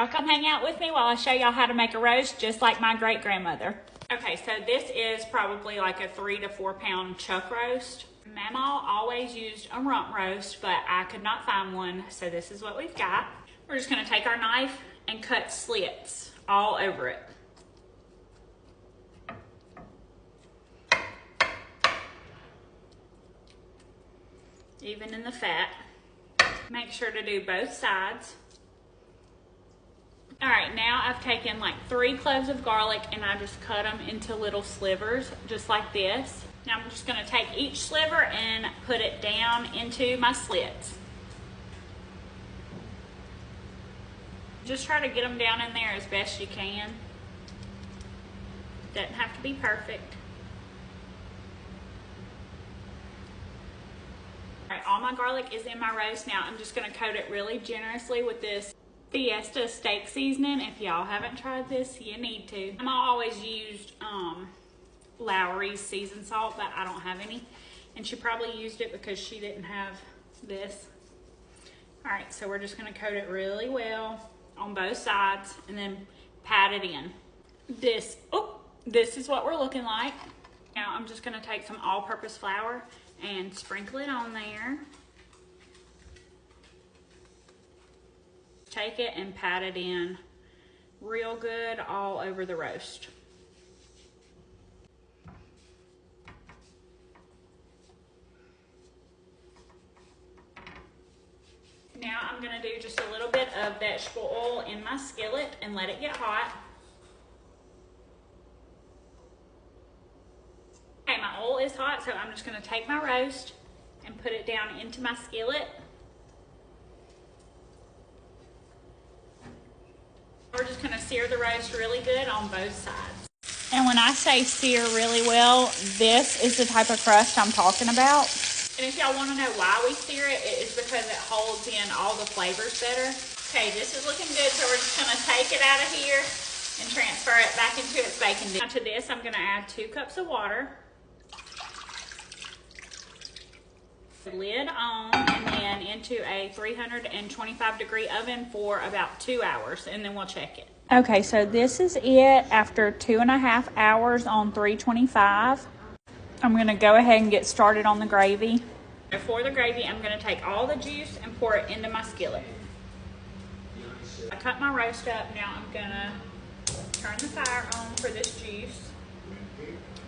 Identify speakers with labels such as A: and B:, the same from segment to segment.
A: Y'all come hang out with me while I show y'all how to make a roast just like my great grandmother. Okay, so this is probably like a 3 to 4 pound chuck roast. Mama always used a rump roast, but I could not find one, so this is what we've got. We're just gonna take our knife and cut slits all over it. Even in the fat. Make sure to do both sides. All right, now I've taken like 3 cloves of garlic and I just cut them into little slivers, just like this. Now I'm just gonna take each sliver and put it down into my slits. Just try to get them down in there as best you can. Doesn't have to be perfect. All right, all my garlic is in my roast. Now I'm just gonna coat it really generously with this Fiesta steak seasoning. If y'all haven't tried this, you need to. I always used Lowry's seasoned salt, but I don't have any. And she probably used it because she didn't have this. All right, so we're just gonna coat it really well on both sides and then pat it in. This is what we're looking like. Now I'm just gonna take some all-purpose flour and sprinkle it on there. Take it and pat it in real good all over the roast. Now I'm gonna do just a little bit of vegetable oil in my skillet and let it get hot. Okay, my oil is hot, so I'm just gonna take my roast and put it down into my skillet. We're just gonna sear the roast really good on both sides. And when I say sear really well, this is the type of crust I'm talking about. And if y'all wanna know why we sear it, it is because it holds in all the flavors better. Okay, this is looking good, so we're just gonna take it out of here and transfer it back into its baking dish. Now to this, I'm gonna add 2 cups of water. Lid on, and then into a 325-degree oven for about 2 hours, and then we'll check it. Okay, so this is it after 2.5 hours on 325. I'm gonna go ahead and get started on the gravy. For the gravy, I'm gonna take all the juice and pour it into my skillet. I cut my roast up. Now I'm gonna turn the fire on for this juice.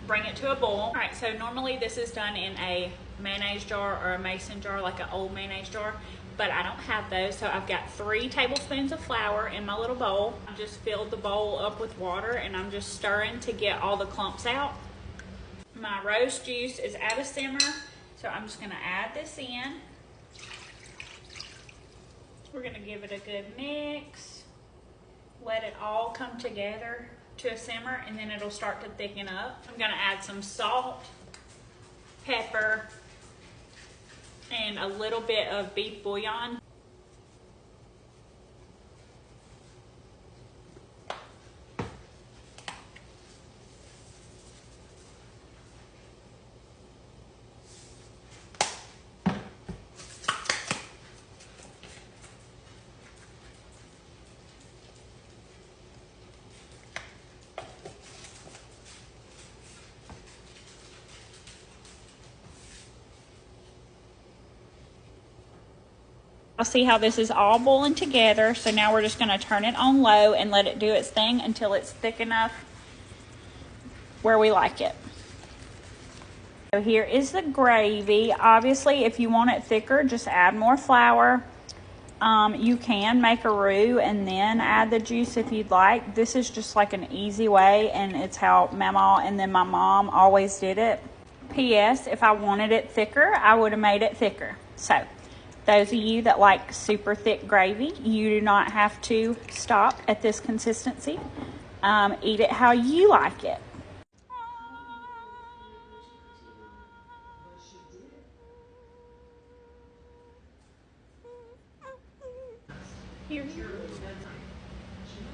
A: Bring it to a boil. All right, so normally this is done in a mayonnaise jar or a mason jar, like an old mayonnaise jar, but I don't have those, so I've got 3 tablespoons of flour in my little bowl. I just filled the bowl up with water and I'm just stirring to get all the clumps out. My roast juice is at a simmer, so I'm just gonna add this in. We're gonna give it a good mix, let it all come together to a simmer, and then it'll start to thicken up. I'm gonna add some salt, pepper, and a little bit of beef bouillon. I'll see how this is all boiling together. So now we're just gonna turn it on low and let it do its thing until it's thick enough where we like it. So here is the gravy. Obviously, if you want it thicker, just add more flour. You can make a roux and then add the juice if you'd like. This is just like an easy way, and it's how Mama and then my mom always did it. P.S. If I wanted it thicker, I would have made it thicker. So those of you that like super thick gravy, you do not have to stop at this consistency. Eat it how you like it. Here.
B: She was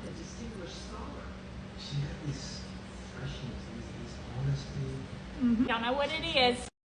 B: a distinguished scholar. She had this freshness, this honesty.
A: Y'all know what it is.